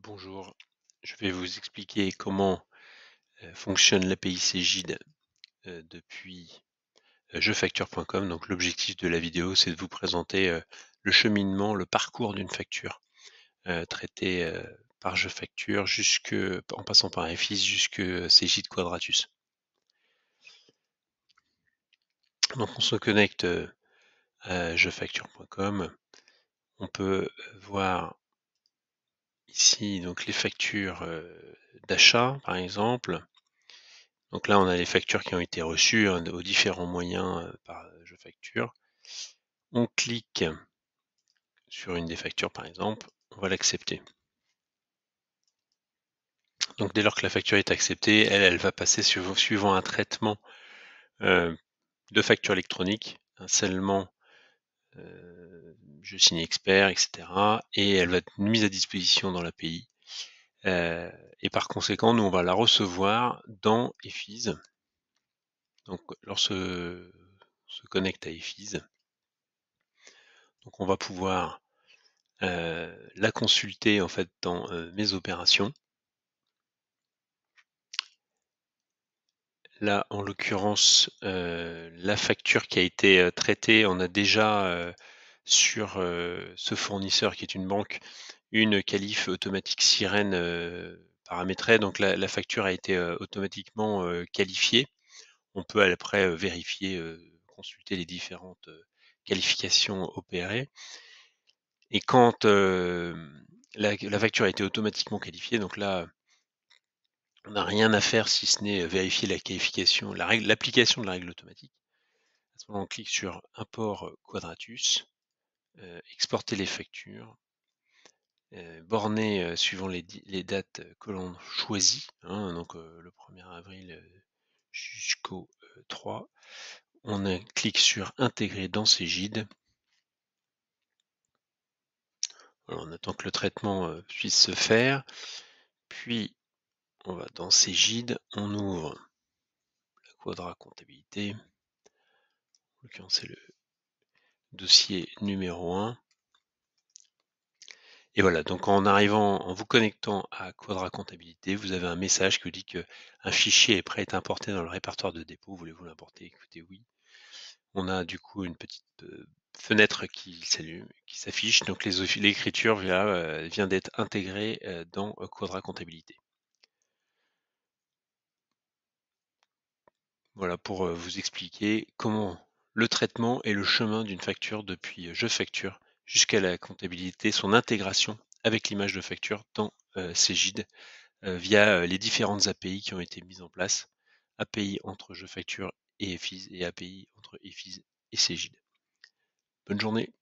Bonjour, je vais vous expliquer comment fonctionne l'API Cegid depuis jefacture.com. Donc l'objectif de la vidéo, c'est de vous présenter le cheminement, le parcours d'une facture traitée par Jefacture en passant par FIS jusque Cegid Quadratus. Donc on se connecte à jefacture.com. On peut voir ici donc les factures d'achat par exemple. Donc là, on a les factures qui ont été reçues aux différents moyens par Jefacture. On clique sur une des factures, par exemple, on va l'accepter. Donc dès lors que la facture est acceptée, elle va passer suivant un traitement de facture électronique, un scellement, je signe expert, etc. Et elle va être mise à disposition dans l'API. Et par conséquent, nous, on va la recevoir dans EFIS. Donc lorsque se connecte à EFIS, donc on va pouvoir la consulter en fait dans mes opérations. Là, en l'occurrence, la facture qui a été traitée, on a déjà sur ce fournisseur qui est une banque, une qualif automatique sirène paramétrée. Donc la facture a été automatiquement qualifiée. On peut après vérifier, consulter les différentes qualifications opérées. Et quand la facture a été automatiquement qualifiée, donc là, on n'a rien à faire si ce n'est vérifier la qualification, l'application de la règle automatique. À ce moment, on clique sur Import Quadratus, exporter les factures, borner suivant les dates que l'on choisit, hein, donc le 1er avril jusqu'au 3. On clique sur Intégrer dans Cegid. Alors, on attend que le traitement puisse se faire. Puis, on va dans Cegid, on ouvre la Quadra comptabilité. En l'occurrence, c'est le dossier numéro 1. Et voilà, donc en vous connectant à Quadra Comptabilité, vous avez un message qui vous dit qu'un fichier est prêt à être importé dans le répertoire de dépôt. Voulez-vous l'importer? Écoutez, oui. On a du coup une petite fenêtre qui s'affiche. Donc l'écriture vient d'être intégrée dans Quadra Comptabilité. Voilà pour vous expliquer comment le traitement et le chemin d'une facture depuis Jefacture jusqu'à la comptabilité, son intégration avec l'image de facture dans Cegid via les différentes API qui ont été mises en place. API entre Jefacture et EFIS et API entre EFIS et Cegid. Bonne journée.